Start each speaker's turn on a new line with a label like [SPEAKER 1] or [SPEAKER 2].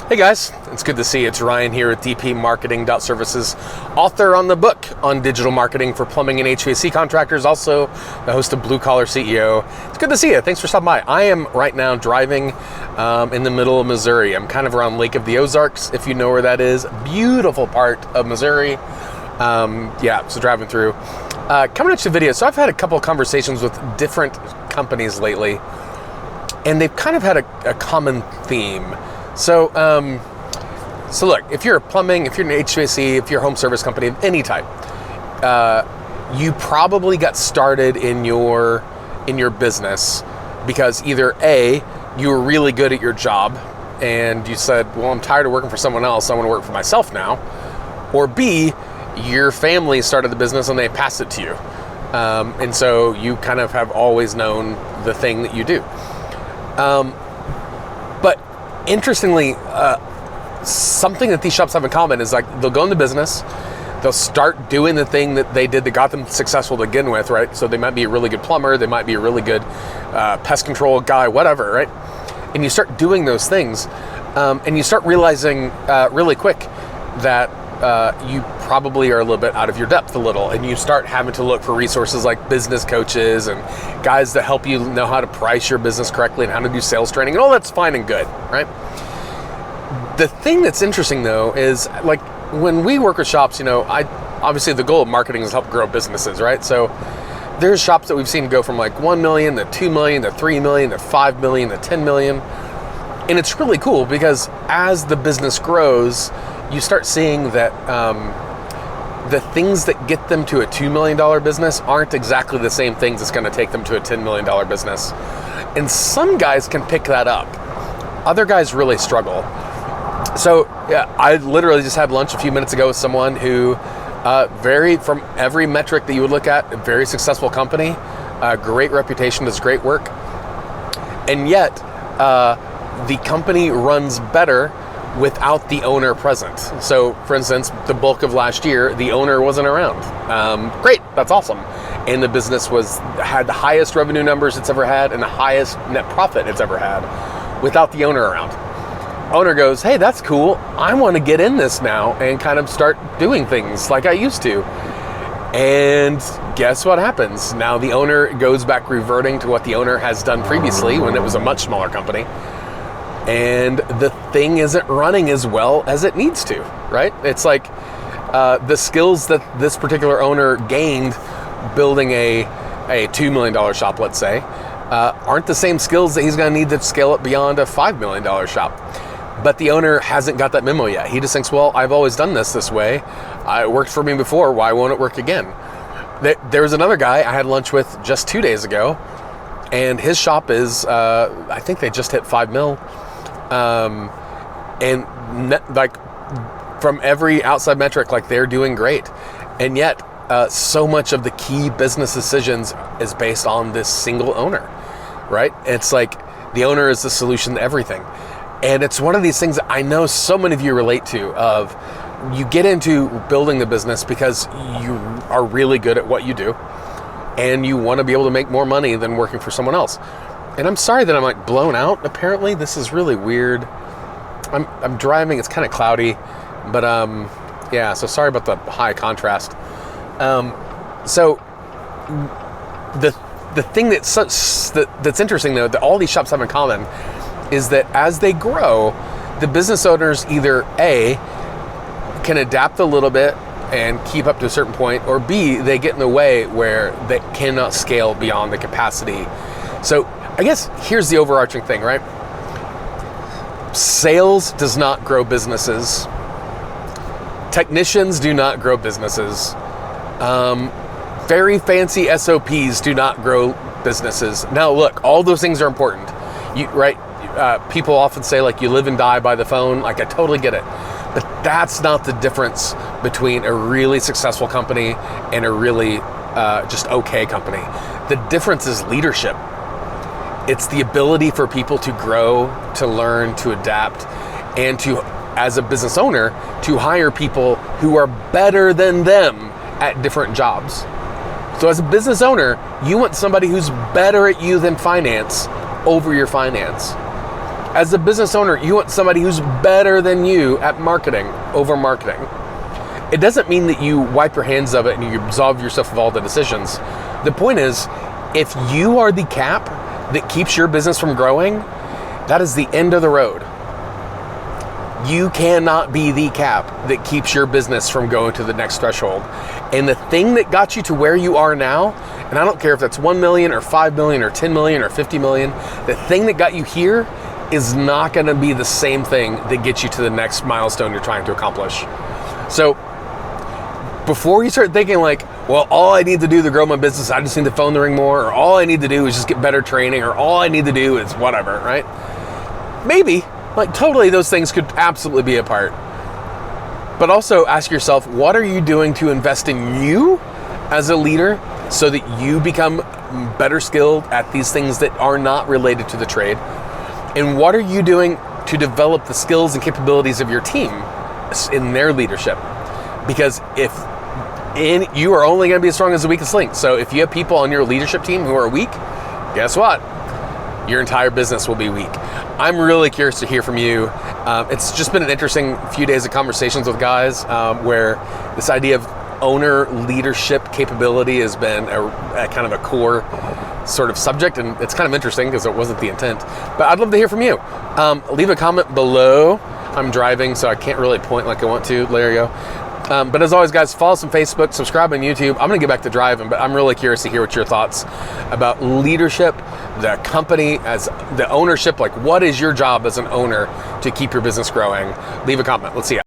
[SPEAKER 1] Hey guys, it's good to see you. It's Ryan here at DP Marketing.Services, author on the book on digital marketing for plumbing and HVAC contractors, also the host of Blue Collar CEO. It's good to see you. Thanks for stopping by. I am right now driving in the middle of Missouri. I'm kind of around Lake of the Ozarks, if you know where that is. Beautiful part of Missouri. So driving through. Coming at you video. So I've had a couple of conversations with different companies lately, and they've kind of had a common theme. So look, if you're plumbing, if you're an HVAC, if you're a home service company of any type, you probably got started in your business because either A, you were really good at your job and you said, well, I'm tired of working for someone else, I want to work for myself now, or B, your family started the business and they passed it to you. And so you kind of have always known the thing that you do. But interestingly, something that these shops have in common is like they'll go into business, they'll start doing the thing that they did that got them successful to begin with, right? So they might be a really good plumber, they might be a really good pest control guy, whatever, right? And you start doing those things, and you start realizing really quick that you probably are a little bit out of your depth a little, and you start having to look for resources like business coaches and guys that help you know how to price your business correctly and how to do sales training, and all that's fine and good, right? The thing that's interesting though is like when we work with shops, obviously the goal of marketing is to help grow businesses, right? So there's shops that we've seen go from like 1 million to 2 million to 3 million to 5 million to 10 million. And it's really cool because as the business grows, you start seeing that the things that get them to a $2 million business aren't exactly the same things that's going to take them to a $10 million business. And some guys can pick that up. Other guys really struggle. So yeah, I literally just had lunch a few minutes ago with someone who from every metric that you would look at, a very successful company, great reputation, does great work. And yet the company runs better without the owner present. So for instance, the bulk of last year, the owner wasn't around. Great, that's awesome. And the business had the highest revenue numbers it's ever had and the highest net profit it's ever had without the owner around. Owner goes, hey, that's cool. I want to get in this now and kind of start doing things like I used to. And guess what happens? Now the owner goes back reverting to what the owner has done previously when it was a much smaller company. And the thing isn't running as well as it needs to, right? It's like the skills that this particular owner gained building a $2 million shop, let's say, aren't the same skills that he's going to need to scale up beyond a $5 million shop. But the owner hasn't got that memo yet. He just thinks, well, I've always done this way. It worked for me before. Why won't it work again? There was another guy I had lunch with just 2 days ago, and his shop is, I think they just hit 5 mil. From every outside metric, like they're doing great. And yet, so much of the key business decisions is based on this single owner, right? It's like the owner is the solution to everything. And it's one of these things that I know so many of you relate to, of you get into building the business because you are really good at what you do and you want to be able to make more money than working for someone else. And I'm sorry that I'm like blown out. Apparently this is really weird. I'm driving, it's kind of cloudy, but so sorry about the high contrast. So the thing that's interesting though, that all these shops have in common is that as they grow, the business owners either A, can adapt a little bit and keep up to a certain point, or B, they get in the way where they cannot scale beyond the capacity. So I guess here's the overarching thing, right? Sales does not grow businesses. Technicians do not grow businesses. Very fancy SOPs do not grow businesses. Now look, all those things are important, right? People often say like you live and die by the phone. Like I totally get it. But that's not the difference between a really successful company and a really just okay company. The difference is leadership. It's the ability for people to grow, to learn, to adapt, and to, as a business owner, to hire people who are better than them at different jobs. So as a business owner, you want somebody who's better at you than finance over your finance. As a business owner, you want somebody who's better than you at marketing, over marketing. It doesn't mean that you wipe your hands of it and you absolve yourself of all the decisions. The point is, if you are the cap that keeps your business from growing, that is the end of the road. You cannot be the cap that keeps your business from going to the next threshold. And the thing that got you to where you are now, and I don't care if that's 1 million or 5 million or 10 million or 50 million, the thing that got you here is not gonna be the same thing that gets you to the next milestone you're trying to accomplish. So before you start thinking like, well, all I need to do to grow my business, I just need to phone the ring more, or all I need to do is just get better training, or all I need to do is whatever, right? Maybe, like totally those things could absolutely be a part. But also ask yourself, what are you doing to invest in you as a leader so that you become better skilled at these things that are not related to the trade? And what are you doing to develop the skills and capabilities of your team in their leadership? Because you are only going to be as strong as the weakest link. So if you have people on your leadership team who are weak, guess what? Your entire business will be weak. I'm really curious to hear from you. It's just been an interesting few days of conversations with guys where this idea of owner leadership capability has been a kind of a core sort of subject, and it's kind of interesting because it wasn't the intent. But I'd love to hear from you. Leave a comment below. I'm driving, so I can't really point like I want to. There you go. But as always, guys, follow us on Facebook, subscribe on YouTube. I'm going to get back to driving, but I'm really curious to hear what your thoughts about leadership, the company, as the ownership. Like, what is your job as an owner to keep your business growing? Leave a comment. Let's see ya.